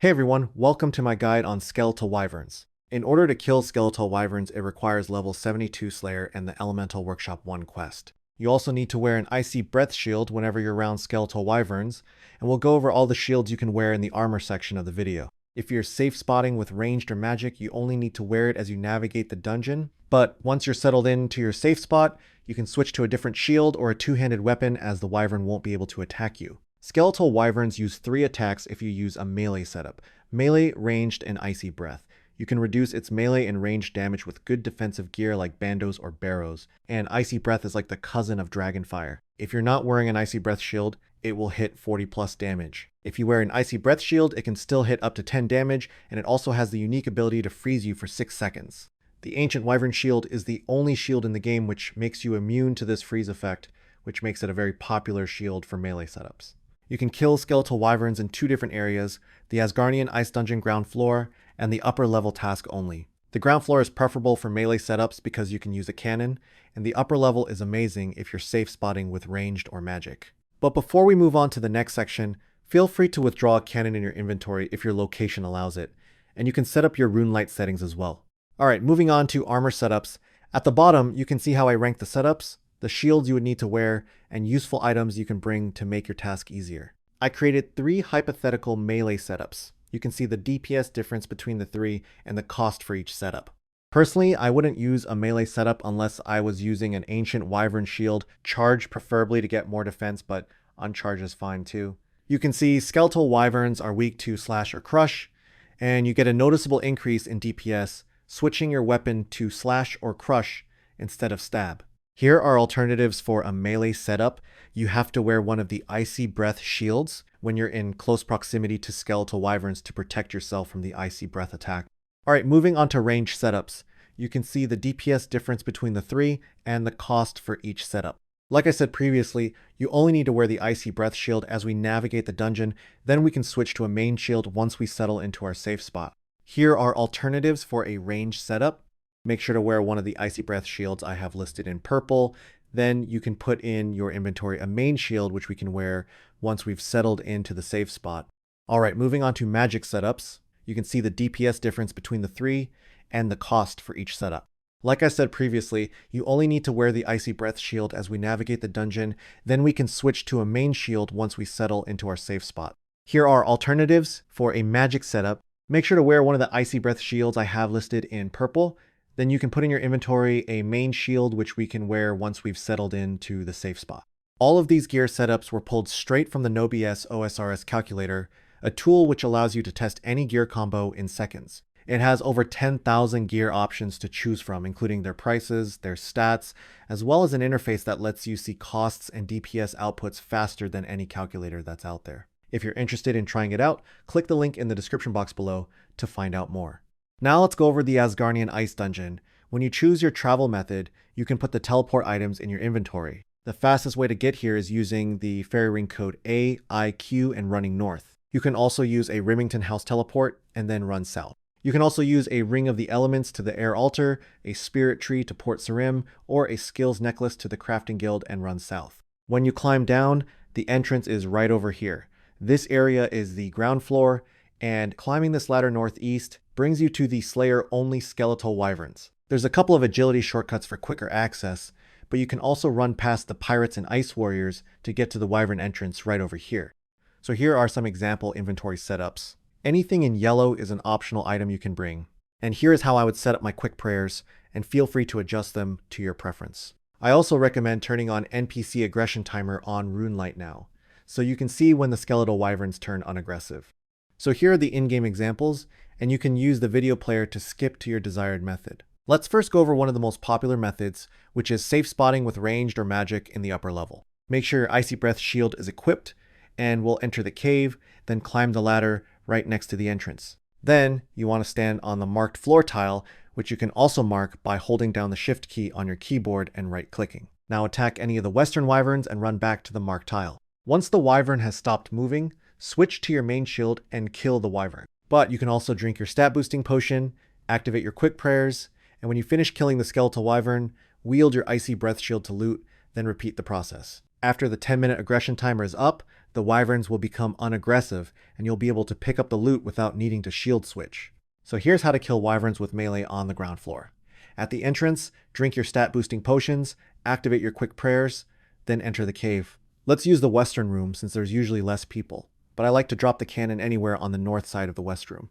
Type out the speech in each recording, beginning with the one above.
Hey everyone, welcome to my guide on Skeletal Wyverns. In order to kill Skeletal Wyverns, it requires level 72 Slayer and the Elemental Workshop 1 quest. You also need to wear an Icy Breath shield whenever you're around Skeletal Wyverns, and we'll go over all the shields you can wear in the armor section of the video. If you're safe spotting with ranged or magic, you only need to wear it as you navigate the dungeon, but once you're settled into your safe spot, you can switch to a different shield or a two-handed weapon as the Wyvern won't be able to attack you. Skeletal Wyverns use 3 attacks if you use a melee setup: melee, ranged, and Icy Breath. You can reduce its melee and ranged damage with good defensive gear like bandos or barrows, and Icy Breath is like the cousin of Dragonfire. If you're not wearing an Icy Breath shield, it will hit 40 plus damage. If you wear an Icy Breath shield, it can still hit up to 10 damage, and it also has the unique ability to freeze you for 6 seconds. The Ancient Wyvern shield is the only shield in the game which makes you immune to this freeze effect, which makes it a very popular shield for melee setups. You can kill Skeletal Wyverns in 2 different areas: the Asgarnian Ice Dungeon ground floor and the upper level task only. The ground floor is preferable for melee setups because you can use a cannon, and the upper level is amazing if you're safe spotting with ranged or magic. But before we move on to the next section, feel free to withdraw a cannon in your inventory if your location allows it, and you can set up your rune light settings as well. Alright, moving on to armor setups. At the bottom, you can see how I rank the setups, the shields you would need to wear, and useful items you can bring to make your task easier. I created 3 hypothetical melee setups. You can see the DPS difference between the 3 and the cost for each setup. Personally, I wouldn't use a melee setup unless I was using an Ancient Wyvern shield, charged preferably to get more defense, but uncharged is fine too. You can see Skeletal Wyverns are weak to slash or crush, and you get a noticeable increase in DPS switching your weapon to slash or crush instead of stab. Here are alternatives for a melee setup. You have to wear one of the Icy Breath shields when you're in close proximity to Skeletal Wyverns to protect yourself from the Icy Breath attack. Alright, moving on to ranged setups. You can see the DPS difference between the 3 and the cost for each setup. Like I said previously, you only need to wear the Icy Breath shield as we navigate the dungeon, then we can switch to a main shield once we settle into our safe spot. Here are alternatives for a ranged setup. Make sure to wear one of the Icy Breath shields I have listed in purple. Then you can put in your inventory a main shield, which we can wear once we've settled into the safe spot. Alright, moving on to magic setups. You can see the DPS difference between the 3 and the cost for each setup. Like I said previously, you only need to wear the Icy Breath shield as we navigate the dungeon, then we can switch to a main shield once we settle into our safe spot. Here are alternatives for a magic setup. Make sure to wear one of the Icy Breath shields I have listed in purple. Then you can put in your inventory a main shield, which we can wear once we've settled into the safe spot. All of these gear setups were pulled straight from the NoBS OSRS calculator, a tool which allows you to test any gear combo in seconds. It has over 10,000 gear options to choose from, including their prices, their stats, as well as an interface that lets you see costs and DPS outputs faster than any calculator that's out there. If you're interested in trying it out, click the link in the description box below to find out more. Now let's go over the Asgarnian Ice Dungeon. When you choose your travel method, you can put the teleport items in your inventory. The fastest way to get here is using the fairy ring code A, I, Q, and running north. You can also use a Remington House teleport and then run south. You can also use a Ring of the Elements to the Air Altar, a Spirit Tree to Port Sarim, or a Skills Necklace to the Crafting Guild and run south. When you climb down, the entrance is right over here. This area is the ground floor, and climbing this ladder northeast brings you to the Slayer-only Skeletal Wyverns. There's a couple of agility shortcuts for quicker access, but you can also run past the Pirates and Ice Warriors to get to the Wyvern entrance right over here. So here are some example inventory setups. Anything in yellow is an optional item you can bring. And here is how I would set up my quick prayers, and feel free to adjust them to your preference. I also recommend turning on NPC aggression timer on Rune Light now, so you can see when the Skeletal Wyverns turn unaggressive. So here are the in-game examples, and you can use the video player to skip to your desired method. Let's first go over one of the most popular methods, which is safe spotting with ranged or magic in the upper level. Make sure your Icy Breath shield is equipped, and we'll enter the cave, then climb the ladder right next to the entrance. Then you want to stand on the marked floor tile, which you can also mark by holding down the shift key on your keyboard and right-clicking. Now attack any of the Western Wyverns and run back to the marked tile. Once the Wyvern has stopped moving, switch to your main shield and kill the Wyvern. But you can also drink your stat boosting potion, activate your quick prayers, and when you finish killing the Skeletal Wyvern, wield your Icy Breath shield to loot, then repeat the process. After the 10-minute aggression timer is up, the wyverns will become unaggressive and you'll be able to pick up the loot without needing to shield switch. So here's how to kill wyverns with melee on the ground floor. At the entrance, drink your stat boosting potions, activate your quick prayers, then enter the cave. Let's use the western room since there's usually less people, but I like to drop the cannon anywhere on the north side of the west room.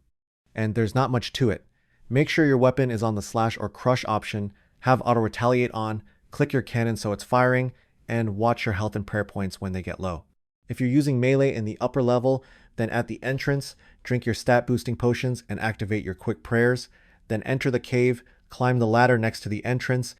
And there's not much to it. Make sure your weapon is on the slash or crush option, have auto retaliate on, click your cannon so it's firing, and watch your health and prayer points when they get low. If you're using melee in the upper level, then at the entrance, drink your stat boosting potions and activate your quick prayers, then enter the cave, climb the ladder next to the entrance.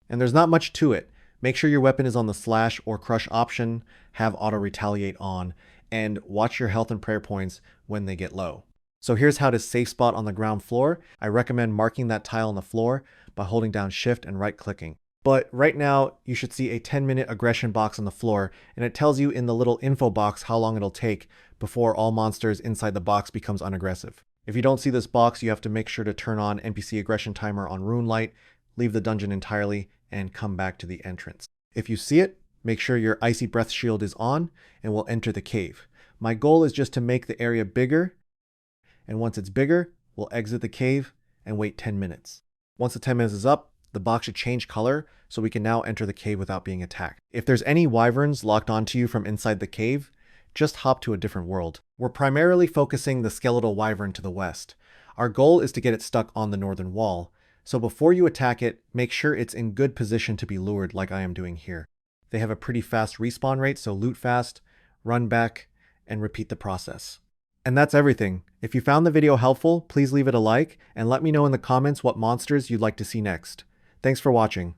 And there's not much to it. Make sure your weapon is on the slash or crush option, have auto retaliate on, and watch your health and prayer points when they get low. So here's how to safe spot on the ground floor. I recommend marking that tile on the floor by holding down shift and right clicking. But right now you should see a 10-minute aggression box on the floor, and it tells you in the little info box how long it'll take before all monsters inside the box becomes unaggressive. If you don't see this box, you have to make sure to turn on NPC aggression timer on rune light, leave the dungeon entirely, and come back to the entrance. If you see it, make sure your icy breath shield is on and we'll enter the cave. My goal is just to make the area bigger, and once it's bigger, we'll exit the cave and wait 10 minutes. Once the 10 minutes is up, the box should change color so we can now enter the cave without being attacked. If there's any wyverns locked onto you from inside the cave, just hop to a different world. We're primarily focusing the skeletal wyvern to the west. Our goal is to get it stuck on the northern wall, so before you attack it, make sure it's in good position to be lured like I am doing here. They have a pretty fast respawn rate, so loot fast, run back, and repeat the process. And that's everything. If you found the video helpful, please leave it a like and let me know in the comments what monsters you'd like to see next. Thanks for watching.